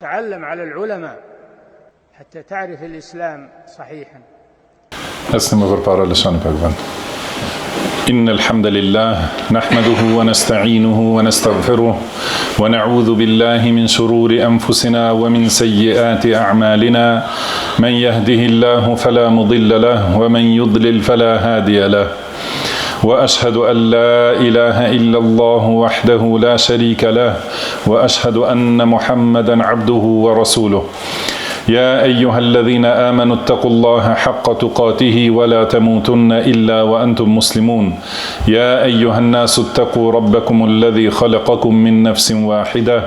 تعلم على العلماء حتى تعرف الإسلام صحيحا. أسلم بربارة لساني بقبان. إن الحمد لله نحمده ونستعينه ونستغفره ونعوذ بالله من شرور أنفسنا ومن سيئات أعمالنا من يهده الله فلا مضل له ومن يضلل فلا هادي له وأشهد أن لا إله إلا الله وحده لا شريك له وأشهد أن محمدا عبده ورسوله يا أيها الذين آمنوا اتقوا الله حق تقاته ولا تموتن إلا وأنتم مسلمون يا أيها الناس اتقوا ربكم الذي خلقكم من نفس واحدة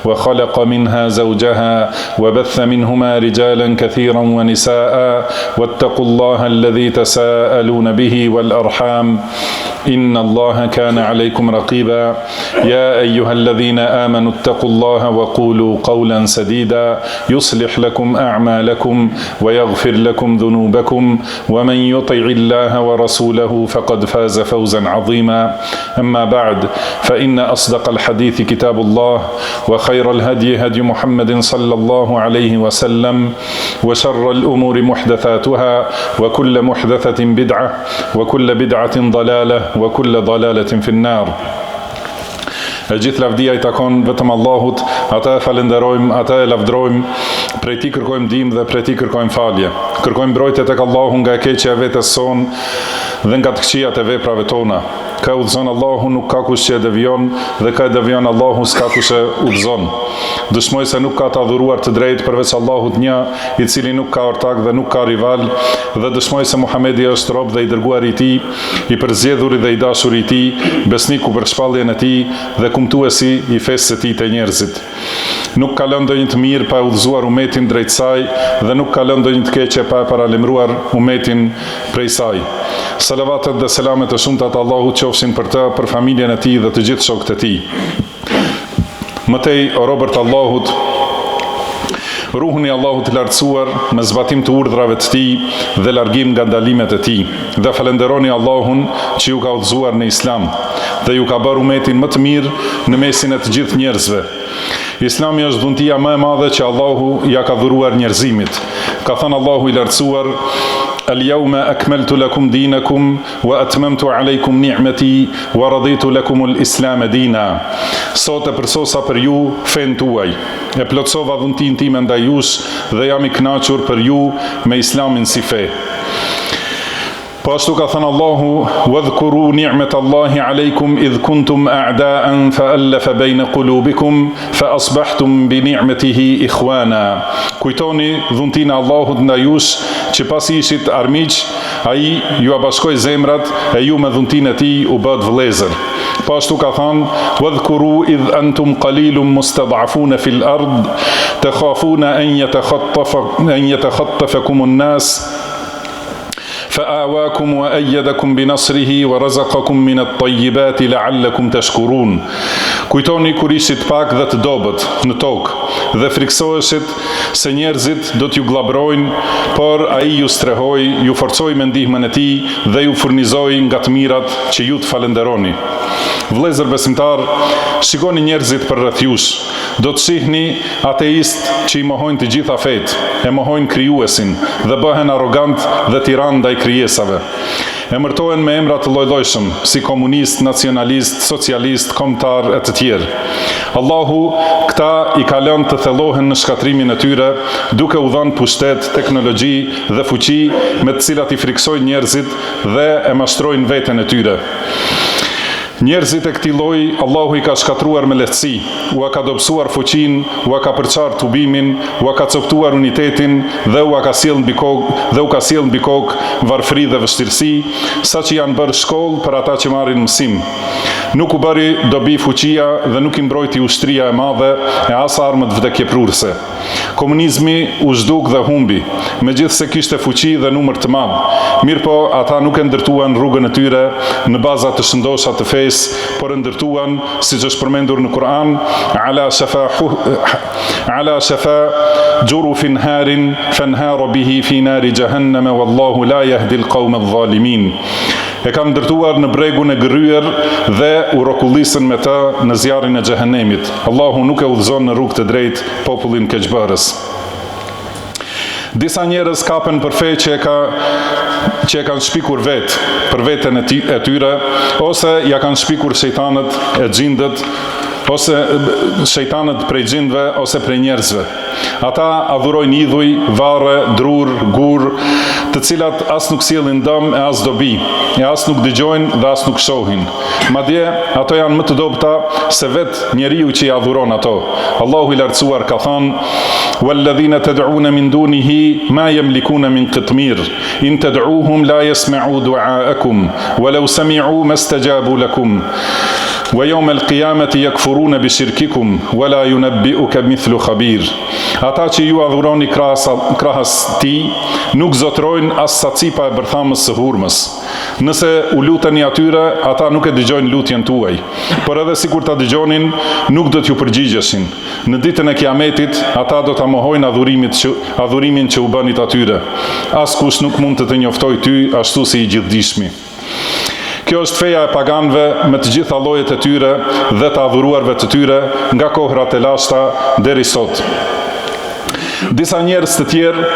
وخلق منها زوجها وبث منهما رجالا كثيرا ونساء واتقوا الله الذي تساءلون به والأرحام إن الله كان عليكم رقيبا يا أيها الذين آمنوا اتقوا الله وقولوا قولا سديدا يصلح لكم أعمالكم ويغفر لكم ذنوبكم ومن يطع الله ورسوله فقد فاز فوزا عظيما أما بعد فإن أصدق الحديث كتاب الله وخير الهدي هدي محمد صلى الله عليه وسلم وشر الأمور محدثاتها وكل محدثة بدعة وكل بدعة ضلالة وكل ضلالة في النار. E gjithë lavdia I takon vetëm Allahut, ata e falenderojmë, ata e lavdrojmë, prej Tij kërkojmë ndihmë dhe prej Tij kërkojmë falje. Kërkojmë mbrojtje tek Allahu nga e keqja e vetes son dhe nga të këqijat e veprave tona. Ka udhëzon Allahu, nuk ka kush që e devion, dhe ka e devion Allahu, s'ka kush e udhëzon. Dëshmoj se nuk ka të adhuruar të drejtë përveç Allahut një, I cili nuk ka ortak dhe nuk ka rival, dhe dëshmoj se Muhamedi është rob dhe I dërguar I Tij, I përzgjedhur dhe I dashur I Tij, besniku për shpalljen e Tij dhe kumtuesi I fesë së Tij te njerëzit. Nuk ka lënë ndonjë të mirë pa udhëzuar umetin drejt saj dhe nuk ka lënë ndonjë të keqe pa paralajmëruar umetin prej saj. Salavatet dhe selamet e shumta të Allahut qofshin për të, për familjen e Tij dhe të gjithë shokët e Tij. Mëtej, o robër të Allahut, ruhuni Allahut I lartësuar me zbatim të urdhrave të Tij dhe largim nga ndalimet e Tij, dhe falenderoni Allahun që ju ka udhëzuar në Islam dhe ju ka bërë umetin më të mirë në mesin e të gjithë njerëzve. Islami është dhuntia më e madhe që Allahu ja ka dhuruar njerëzimit. Ka thënë Allahu I lartësuar: Al-yawma akmaltu lakum dinakum wa atmamtu alaykum ni'mati wa raditu lakum al-islam dina. Sot e përsosa për ju fen tuaj. E plotësova dhuntin time ndaj jush dhe jam I kënaqur për ju me Islamin si fe. Po ashtu ka thënë Allahu: "Wadhkuru ni'matallahi alaykum idh kuntum a'da'an fa'alafa bayna qulubikum fa asbahtum bi ni'matihi ikhwana." Kujtoni dhuntin e Allahut ndaj jush që pasi ishit armiq, ai ju bashkoi zemrat e ju me dhuntin e Tij u bët vëllezër. Po ashtu ka thënë: "Wadhkuru idh antum qalilun mustad'afuna fil ard takhafuna an yatakhattafakum an-nas فآواكم وأيدكم بنصره ورزقكم من الطيبات لعلكم تشكرون. Kujtoni kur ishit pak dhe të dobët në tokë dhe friksoheshit se njerëzit do t'ju glabrojnë, por ai ju strehoi, ju forcoi me ndihmën e Tij dhe ju furnizoi nga të mirat që ju të falenderoni. Vëllezër besimtar, shikoni njerëzit për rreth jush. Do të shihni ateist që I mohojnë të gjitha fetë, e mohojnë krijuesin dhe bëhen arrogant dhe tiran ndaj krijesave. Emërtohen me emra të lloj-llojshëm, si komunist, nacionalist, socialist, kombëtar e të tjerë. Allahu këta I ka lënë të thellohen në shkatrimin e tyre, duke u dhënë pushtet, teknologji dhe fuqi me të cilat I friksojnë njerëzit dhe e mashtrojnë veten e tyre. Njerëzit e këtij lloji Allahu I ka shkatruar me lehtësi, u ka dobësuar fuqin, u ka përçar tubimin, u ka coptuar unitetin dhe u ka sjell mbi kokë varfëri dhe vështirësi, saqë janë bërë shkollë për ata që marrin mësim. Nuk u bëri dobi fuqia dhe nuk I mbrojti ushtria e madhe e as armët vdekjeprurse. Komunizmi u zhduk dhe humbi, megjithse kishte fuqi dhe numër të madh. Mirëpo ata nuk e ndërtuan rrugën e tyre në baza të shëndosha të fesë, por e ndërtuan, siç është përmendur në Kur'an, ala shafa jurufin harin fanhara bihi fi nari jahannam wallahu la yahdi al-qawma adh-dhalimin. e kanë ndërtuar në bregun e gërryer dhe u rokullisën me të në zjarrin e xhehenemit. Allahu nuk e udhëzon në rrugë të drejtë popullin keqbërës. Disa njerëz kapen për fe që e kanë shpikur vetë, për veten e tyre, ose ja kanë shpikur shejtanët e xhindët, ose shejtanët prej xhindëve ose prej njerëzve. Ata adhurojnë idhuj, varre, drur, gur, të cilat as nuk sjellin dëm e as dobi, e as nuk dëgjojnë dhe as nuk shohin. Madje ato janë më të dobta se vetë njeriu që i adhuron ato. Allahu i lartësuar ka thënë: "Walladhina tad'una min dunihi ma yamlikuna min qitmir, in tad'uhum la yasma'u du'aakum, walau sami'u mastajabu lakum." وَيَوْمَ الْقِيَامَةِ يَكْفُرُونَ بِشِرْكِكُمْ وَلَا يُنَبِّئُكَ مِثْلُ خَبِيرٍ. Ata që ju adhuroni krahas ti, nuk zotrojnë as sacipa e bërthamës së hurmës. Nëse u luteni atyre, ata nuk e dëgjojnë lutjen tuaj, por edhe sikur ta dëgjonin, nuk do t'ju përgjigjeshin. Në ditën e Kiametit, ata do ta mohojnë adhurimin që u bënit atyre. Askush nuk mund të njoftoj ty ashtu si i gjithdijshmi. Kjo është feja e paganëve me të gjitha llojet e tyre dhe të adhuruarve të tyre nga kohrat e lashta deri sot. Disa njerëz të tjerë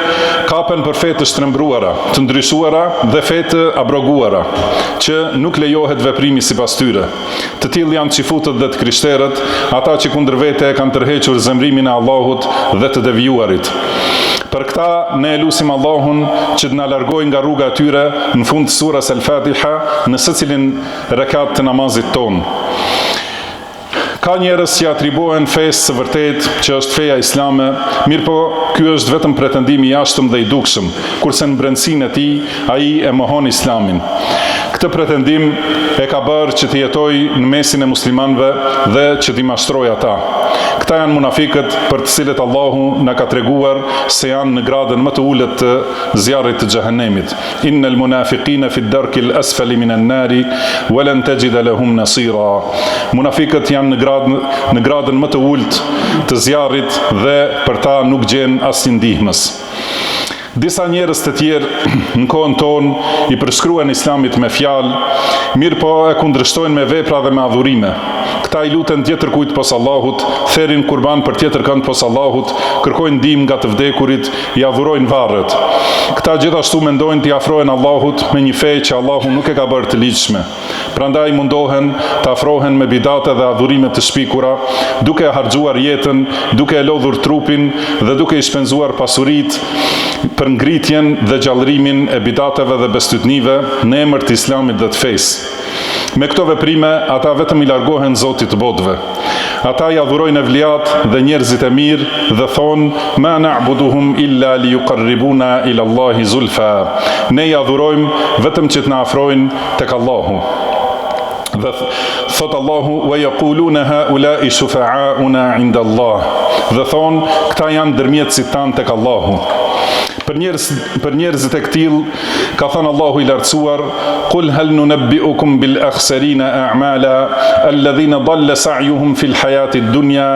kapen për fe të shtrembruara, të ndryshuara dhe fe të abroguara, që nuk lejohet veprimi sipas tyre. Të tillë janë xifutët dhe të krishterët, ata që kundër vete e kanë tërhequr zemrimin e Allahut dhe të devijuarit. Për këta ne lutim Allahun që të na largojë nga rruga e tyre në fund të surës El-Fatiha në secilin rekat të namazit ton. Ka njerëz që atribuohen fesë së vërtet që është feja islame, mirë po ky është vetëm pretendimi i jashtëm dhe i dukshëm, kurse në brendësinë e tij ai e mohon islamin. Këtë pretendim e ka bërë që të jetoj në mesin e muslimanëve dhe që t'i mashtroj ata. Këta janë munafikët për të cilët Allahu na ka treguar se janë në gradën më të ulët të zjarrit të xhehenemit. Innal munafiqina fi ad-darkil asfali minan nari wa lan tajida lahum nasira. Munafikët janë në gradën më të ulët të zjarrit dhe për ta nuk gjen asnjë ndihmës. Disa njerëz të tjerë në kohën tonë i përshkruan islamit me fjalë, mirë po e kundërshtojnë me vepra dhe me adhurime. Këta i luten tjetër kujt pos Allahut, therin kurban për tjetër kënd pos Allahut, kërkojnë ndihmë nga të vdekurit, i adhurojnë varret. Këta gjithashtu mendojnë t'i afrohen Allahut me një fe që Allahu nuk e ka bërë të ligjshme. Prandaj mundohen të afrohen me bidate dhe adhurime të shpikura, duke harxuar jetën, duke e lodhur trupin dhe duke i shpenzuar pasuritë për ngritjen dhe gjallërimin e bidateve dhe bestytnive në emër të islamit dhe të fesë. Me këto veprime, ata vetëm i largohen Zotit të botëve. Ata i adhurojnë evliat dhe njerëzit e mirë dhe thonë: "Ma na'buduhum illa li yuqarribuna ila Allahi zulfa." Ne i adhurojmë vetëm që të na afrojnë tek Allahu. Dhe thot Allahu: "Wa yaquluna ha'ula'i shufa'auna 'inda Allah." Dhe thonë, këta janë dërmjetësit tanë tek Allahu. Për njerëzit e këtill ka thënë Allahu i lartësuar: "Qul hal nunabbi'ukum bil akhsarina a'mala alladhina dalla sa'yuhum fil hayati ad-dunya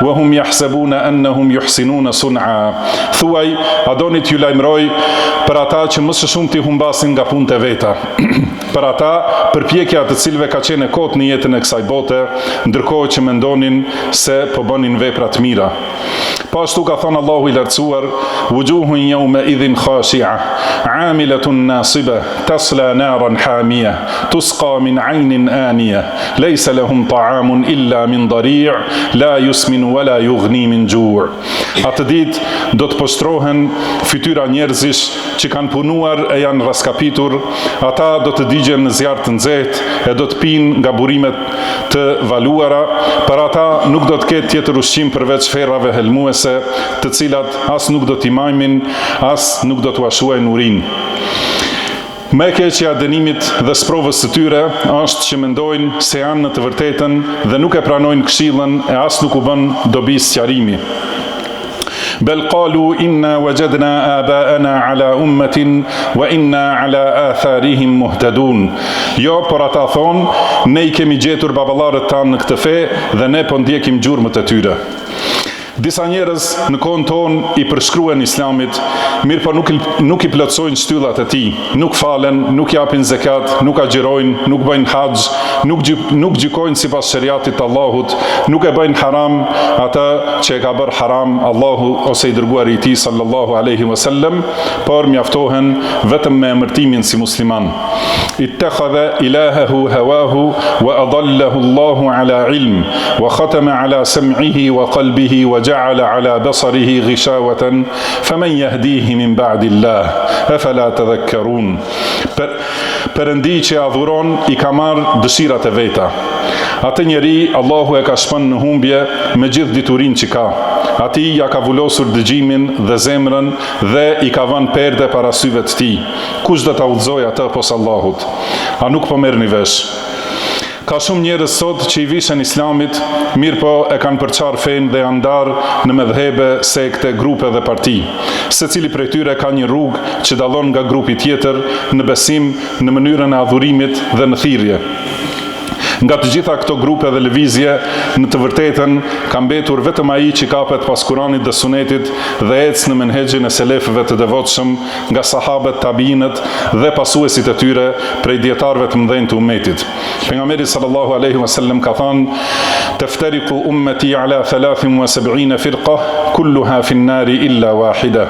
wa hum yahsabuna annahum yuhsinuna sun'a." Thuaj, a doni t'ju lajmëroj për ata që më së shumti humbasin nga punët e veta, për ata përpjekja të cilëve ka qenë kot në jetën e kësaj bote, ndërkohë që mendonin se po bënin vepra të mira. Po ashtu ka thënë Allahu i lartësuar: "Wujuhun yawma idhin khashi'a 'amilatun nasiba tasla naran hamiya tusqa min 'aynin aniya laysa lahum ta'amun illa min dari' la yusmin wala yughni min ju'." Atë ditë do të poshtrohen fytyra njerëzish që kanë punuar e janë raskapitur, ata do të digjen në zjarr të nxehtë e do të pinë nga burimet të valuara, për ata nuk do të ketë tjetër ushqim përveç ferrave helmuese, të cilat as nuk do t'i majmin, as nuk do t'u ashuajnë urinë. Më e keqja e dënimit dhe sprovës së tyre është që mendojnë se janë në të vërtetën dhe nuk e pranojnë këshillën e as nuk u bën dobi sqarimi. Bel qalu inna wajadna aba'ana ala ummatin wa inna ala atharihim muhtadun. Jo, por ata thonë, ne i kemi gjetur baballarët tanë në këtë fe dhe ne po ndjekim gjurmët e tyre. Disa njerëz në kohën tonë i përshkruen Islamit, mirë po nuk i plotësojnë shtyllat e tij, nuk falen, nuk japin zakat, nuk agjirojnë, nuk bëjnë haxh, nuk gjykojnë sipas shariatit të Allahut, nuk e bëjnë haram atë që e ka bërë haram Allahu ose i dërguari i tij sallallahu alaihi wasallam, por mjaftohen vetëm me emërtimin si musliman. Ittakhadha ilahahu hawahu wa adallahu Allahu ala ilm wa khatama ala sam'ihi wa qalbihi wa ja'ala ala basarihi ghishawatan faman yahdihi min ba'di Allah afala tadhakkarun. Perëndi që adhuron i ka marrë dëshirat e veta. Atë njeri Allahu e ka shpën në humbje me gjithë diturinë që ka. Ati ja ka vullosur dëgjimin dhe zemrën dhe i ka vënë perde para syve të tij. Kush do ta udhëzojë atë pos Allahut? A nuk po merrni vesh? Ka shumë njerëz sot që i vishën Islamit, mirë po e kanë përçarë fenë dhe janë ndarë në medhhebe, sekte, grupe dhe parti. Secili prej tyre ka një rrugë që dallon nga grupi tjetër në besim, në mënyrën e adhurimit dhe në thirrje. Nga të gjitha këto grupe dhe lëvizje, në të vërtetën ka mbetur vetëm ai që kapet pas Kuranit dhe Sunetit dhe ecë në menhexhin e selefëve të devotshëm, nga sahabët, tabiinët dhe pasuesit e tyre prej dietarëve të mëdhenj të ummetit. Pejgamberi sallallahu alaihi wasallam ka thënë: "Taftariqu ummati ala 73 firqa, kulluha fi an-nari illa wahida."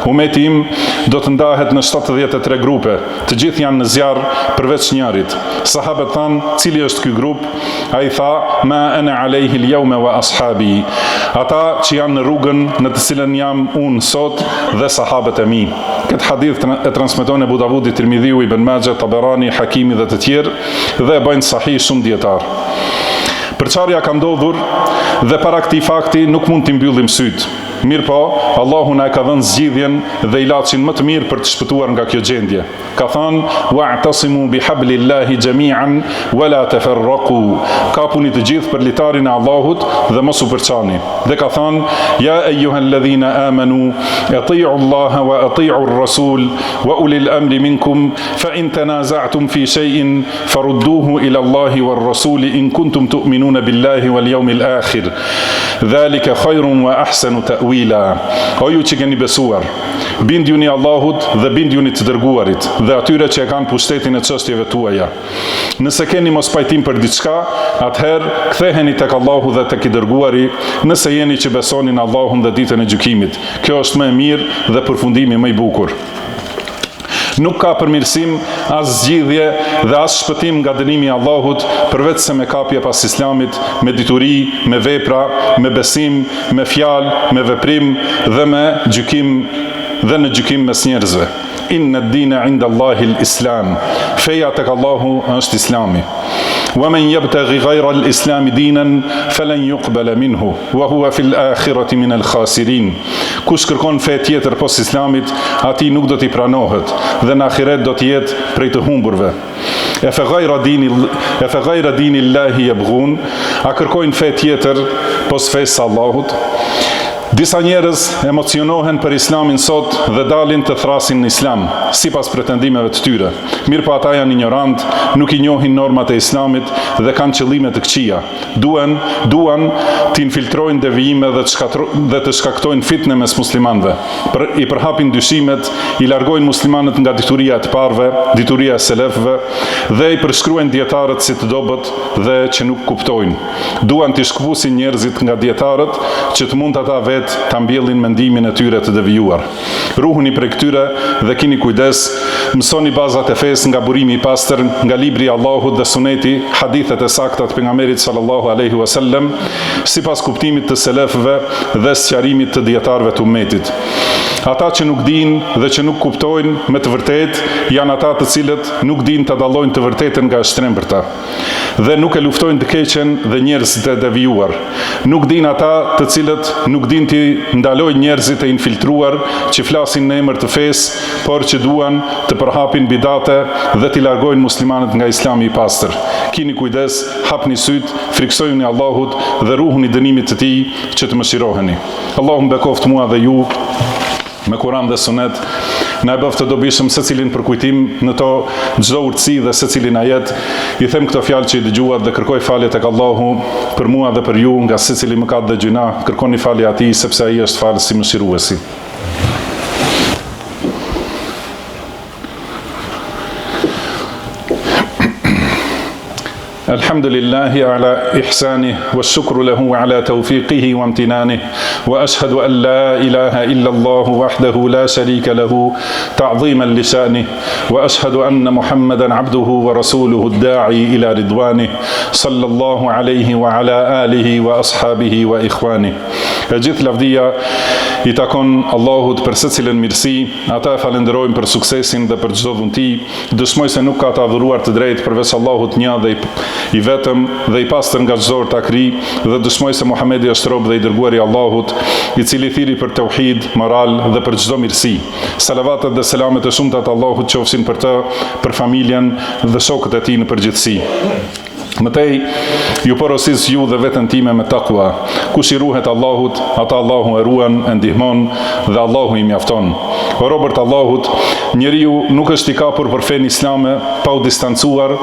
Ummeti im do të ndahet në 73 grupe, të gjithë janë në zjarr përveç njërit. Sahabët thanë: "Cili është ky grup?" Ai tha: "Ma ana alayhi al-yawma wa ashabi." Ata që janë në rrugën në të cilën jam unë sot dhe sahabët e mi. Këtë hadith e transmeton Abu Davudi, Tirmidhiu, Ibn Majah, Taberani, Hakimi dhe të tjerë dhe e bëjnë sahih shumë dietar. Përçarja ka ndodhur dhe para këtij fakti nuk mund t'i mbyllim syt. Mirë po, Allahu na e ka dhënë zgjidhjen dhe ilaçin më të mirë për të shpëtuar nga kjo gjendje. Ka thënë: "Wa'tasimu bihablillahi jami'an wa la tafarraqu." Kapuni të gjithë për litarin e Allahut dhe mos u përçani. Dhe ka thënë: "Ya ayyuhalladhina amanu ati'u Allaha wa ati'u ar-rasul wa ulil amri minkum fa in tanaza'tum fi shay'in farudduhu ila Allahi war-rasuli in kuntum tu'minuna billahi wal yawmil akhir. Dhalika khayrun wa ahsanu ta'wila." O ju që keni besuar, bindjuni Allahut dhe bindjuni të dërguarit dhe atyre që e kanë pushtetin e çështjeve tuaja. Nëse keni mos pajtim për diçka, atëherë ktheheni tek Allahu dhe tek i dërguari, nëse jeni që besoni në Allahun dhe ditën e gjykimit. Kjo është më e mirë dhe përfundimi më i bukur. Nuk ka përmirësim, as zgjidhje dhe as shpëtim nga dënimi i Allahut përveç se me kapje pas Islamit, me dituri, me vepra, me besim, me fjalë, me veprim dhe me gjykim dhe në gjykim mes njerëzve. Inna ad-dina 'inda Allahi al-Islam. Feja tek Allahu është Islami. ومن يبتغي غير الإسلام دينا فلن يقبل منه وهو في الآخرة من الخاسرين. Kush kërkon fe tjetër pos Islamit, ati nuk do t'i pranohet dhe në ahiret do t'jetë prej të humburve. E fe gajra dini Allahi jabghun, a kërkojnë fe tjetër pos fesë Allahut. Disa njerëz emocionohen për Islamin sot dhe dalin të thrasin në Islam, sipas pretendimeve të tyre. Mirë po ata janë ignorant, nuk i njohin normat e Islamit dhe kanë qëllime të këqija. Duan të infiltrojnë devijime dhe të shkaktojnë fitne mes muslimanëve. I përhapin dyshimet, i largojnë muslimanët nga dituria e të parëve, dituria e selefëve dhe i përshkruajnë dietarët si të dobët dhe që nuk kuptojnë. Duan të shkëpusin njerëzit nga dietarët që të mund ata vetë ta mbjellin mendimin e tyre të devijuar. Ruhuni prej këtyre dhe kini kujdes, mësoni bazat e fesë nga burimi i pastër, nga libri i Allahut dhe suneti, hadithet e sakta të pejgamberit sallallahu alaihi wasallam, sipas kuptimit të selefëve dhe sqarimit të dietarëve të ummetit. Ata që nuk dinë dhe që nuk kuptojnë me të vërtetë janë ata të cilët nuk dinë të dallojnë të vërtetën nga e shtrenbërta dhe nuk e luftojnë të keqen dhe njerëzit e devijuar. Nuk dinë ata të cilët nuk dinë të ndalojnë njerëzit e infiltruar që flasin në emër të fesë, por që duan të përhapin bidate dhe t'i largojnë muslimanët nga Islami i pastër. Kini kujdes, hapni syt, friksojuni Allahut dhe ruhuni dënimit të tij që të mëshiroheni. Allahu mbekoft mua dhe ju me Kur'an dhe Sunet, na e bëf të dobishëm secilin për kujtim në to çdo urtësi dhe secilin ajet. I them këto fjalë që i dëgjuat dhe kërkoj falje tek Allahu për mua dhe për ju nga secili mëkat dhe gjuna. Kërkoni falje atij sepse ai është falës i mëshiruesi. الحمد لله على إحسانه والشكر له على توفيقه وامتنانه وأشهد أن لا إله إلا الله وحده لا شريك له تعظيما لشأنه وأشهد أن محمدا عبده ورسوله الداعي إلى رضوانه صلى الله عليه وعلى آله وأصحابه وإخوانه. Gjithë lavdia i takon Allahut për secilën mirësi, ata e falenderojmë për suksesin dhe për çdo dhunti. Dëshmoj se nuk ka të adhuruar të drejtë përveç Allahut një dhe i vetëm dhe i pastër nga çdo takri, dhe dëshmoj se Muhamedi është rob dhe i dërguari i Allahut, i cili thiri për tauhid, moral dhe për çdo mirësi. Salavatet dhe selamet e shumta të Allahut qofshin për të, për familjen dhe shokët e tij në përgjithësi. Mëtej, ju porosis ju dhe veten time me takwa. Kush i ruhet Allahut, ata Allahu e ruan, e ndihmon dhe Allahu i mjafton. O robërt Allahut, njeriu nuk është i kapur për fenë islame pa u distancuar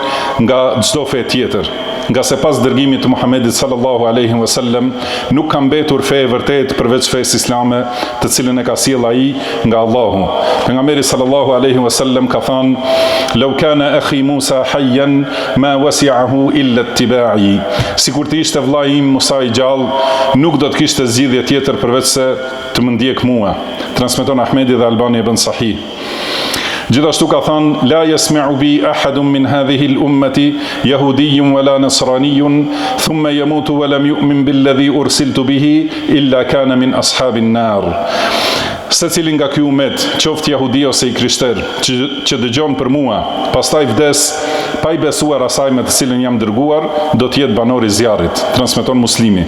nga çdo fe tjetër. Nga se pas dërgimit të Muhamedit sallallahu alaihi wasallam nuk ka mbetur fe e vërtet përveç fesë islame, të cilën e ka sjell ai nga Allahu. Pejgamberi sallallahu alaihi wasallam ka thënë: "Law kana akhi Musa hayyan ma wasi'ahu illa ittiba'i." Sikur të ishte vllai im Musa i gjallë, nuk do të kishte zgjidhje tjetër përveç se të më ndjek mua. Transmeton Ahmedi dhe Albani ibn Sahih. Gjithashtu ka thënë: "La yasma'u bi ahadun min hadhihi al-ummati yahudiyyun wala nasraniyyun thumma yamutu wa lam yu'min billadhi ursiltu bihi illa kana min ashabin nar." Secili nga ky umet, qoftë jehudi ose i krishter, që dëgjon për mua, pastaj vdes pa i besuar asaj me të cilën jam dërguar, do të jetë banor i zjarrit. Transmeton Muslimi.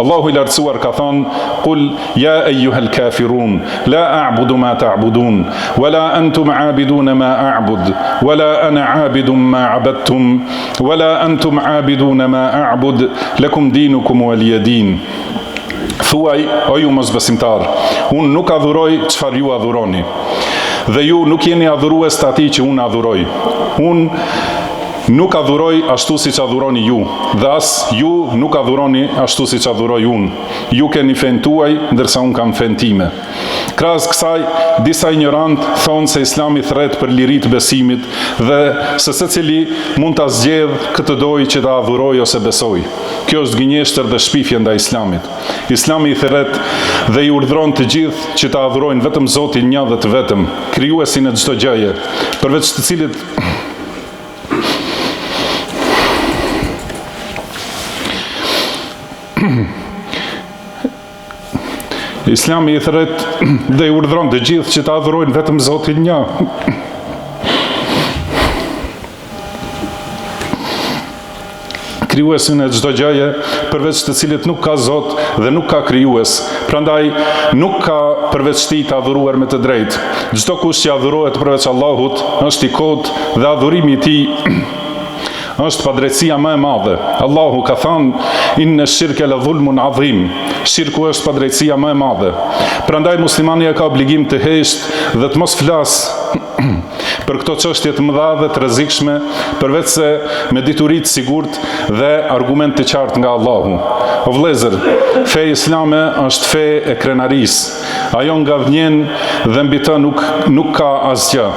Allahu i lartësuar ka thënë: "Qul ya ayyuhal kafirun la a'budu ma ta'budun wala antum 'abidun ma a'bud wala ana 'abidun ma 'abadtum wala antum 'abidun ma a'bud lakum dinukum waliya din." Thuaj, o ju mosbesimtar, unë nuk adhuroj çfarë ju adhuroni, dhe ju nuk jeni adhurues të atij që unë adhuroj. Unë nuk adhuroj ashtu siç adhuroni ju, dhe as ju nuk adhuroni ashtu siç adhuroj unë. Ju keni fen tuaj, ndërsa unë kam fen time. Krahas kësaj, disa ignorant thonë se Islami thret për liri të besimit dhe se secili mund ta zgjedh këtë dojë që ta adhuroj ose besoj. Kjo është gënjeshtër dhe shpifje ndaj Islamit. Islami i thret dhe i urdhron të gjithë që ta adhurojnë vetëm Zotin një dhe të vetëm, krijuesin e çdo gjëje, përveç të cilit Islami i thret dhe i urdhron të gjithë që ta adhurojnë vetëm Zotin një. Krijuesin e çdo gjëje, përveç të cilit nuk ka Zot dhe nuk ka krijues. Prandaj nuk ka përveçti të adhuruar me të drejtë. Çdo kush që adhurohet përveç Allahut është i kot dhe adhurimi i tij është padrejtësia më e madhe. Allahu ka thënë: "Inna ash-shirka la dhulmun adhim." Shirku është padrejtësia më e madhe. Prandaj muslimani ka obligim të heshtë dhe të mos flas për këto çështje të mëdha dhe të rrezikshme, përveç se me dituri të sigurt dhe argument të qartë nga Allahu. O vëllezër, fe islame është fe e krenarisë. Ajo ngavnjen dhe mbi të nuk ka asgjë.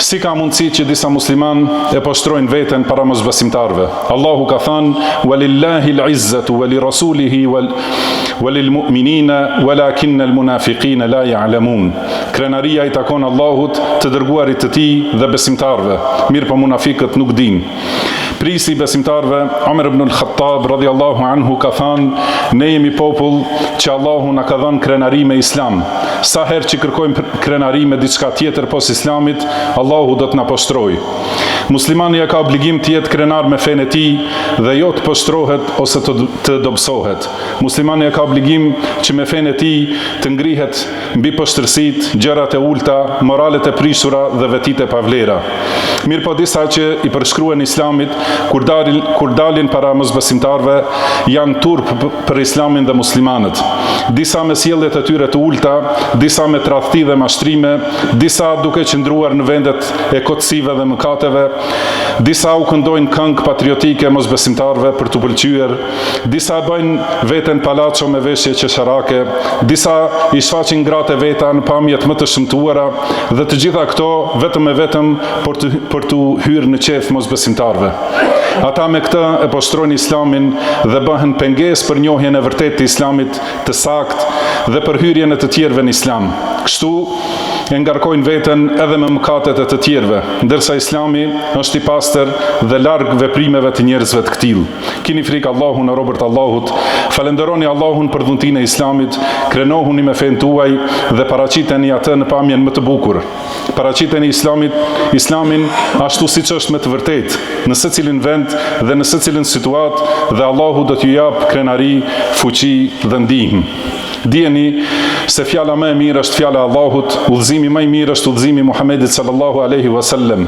Si ka mundësi që disa musliman e poshtrojnë veten para mosbesimtarëve? Allahu ka thënë: "Walillahi al-izzatu wa li rasulihi wa lil mu'minina walakinna al-munafiqina la ya'lamun." Krenaria i takon Allahut, të dërguarit të tij dhe besimtarëve, mirë po munafiqët nuk dinë. Prisi i besimtarëve, Omer ibn al-Khattab radhiyallahu anhu ka thënë: "Ne jemi popull që Allahu na ka dhënë krenari me Islam. Sa herë që kërkojmë krenari me diçka tjetër pos Islamit, Allahu do të na poshtrojë." Muslimani ka obligim të jetë krenar me fenë e tij dhe jo të poshtrohet ose të dobësohet. Muslimani ka obligim që me fenë e tij të ngrihet mbi poshtërsitë, gjërat e ulta, moralet e prishura dhe vetitë e pavlera. Mirë po disa që i përshkruen Islamit kur dalin para mosbesimtarve, janë turp për Islamin dhe muslimanët. Disa me sjelljet e tyre të ulta, disa me tradhti dhe mashtrime, disa duke qëndruar në vendet e kotësive dhe mëkateve, disa u këndojnë këngë patriotike mosbesimtarve për të pëlqyer, disa bëjnë veten palaço me veshje qesharake, disa i shfaqin gratë e veta në pamjet më të shëmtuara, dhe të gjitha këto vetëm e vetëm për të hyrë në qef mosbesimtarve. Ata me këtë e poshtrojnë Islamin dhe bëhen pengesë për njohjen e vërtetë të Islamit të saktë dhe për hyrjen e të tjerëve në Islam. Kështu e ngarkojnë veten edhe me mëkatet e të tjerëve, ndërsa Islami është i pastër dhe larg veprimeve të njerëzve të këtillë. Kini frikë Allahun e robërt Allahut, falenderoni Allahun për dhuntinë e Islamit, krenohuni me fen tuaj dhe paraqiteni atë në pamjen më të bukur. Paraqiteni Islamin ashtu siç është me të vërtetë, në secilin vend dhe në secilin situatë, dhe Allahu do t'ju jap krenari, fuqi dhe ndihmë. Dijeni se fjala më e mirë është fjala e Allahut, udhëzimi më i mirë është udhëzimi i Muhamedit sallallahu alaihi wasallam.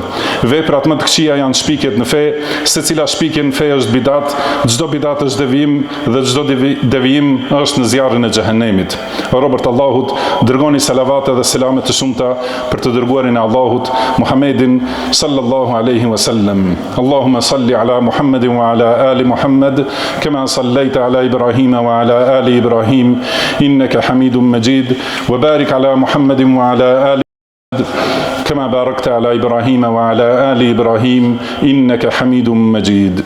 Veprat më të këqija janë shpikjet në fe, secila shpikje në fe është bidat, çdo bidat është devijim dhe çdo devijim është në zjarrin e xhehenemit. O robërt Allahut, dërgoni salavate dhe selame të shumta për të dërguarin e Allahut, Muhamedin sallallahu alaihi wasallam. Allahumma salli ala Muhammedin wa ala ali Muhammed, kama sallaita ala Ibrahim wa ala ali Ibrahim إنك حميد مجيد وبارك على محمد وعلى آل كما باركت على إبراهيم وعلى آل إبراهيم إنك حميد مجيد.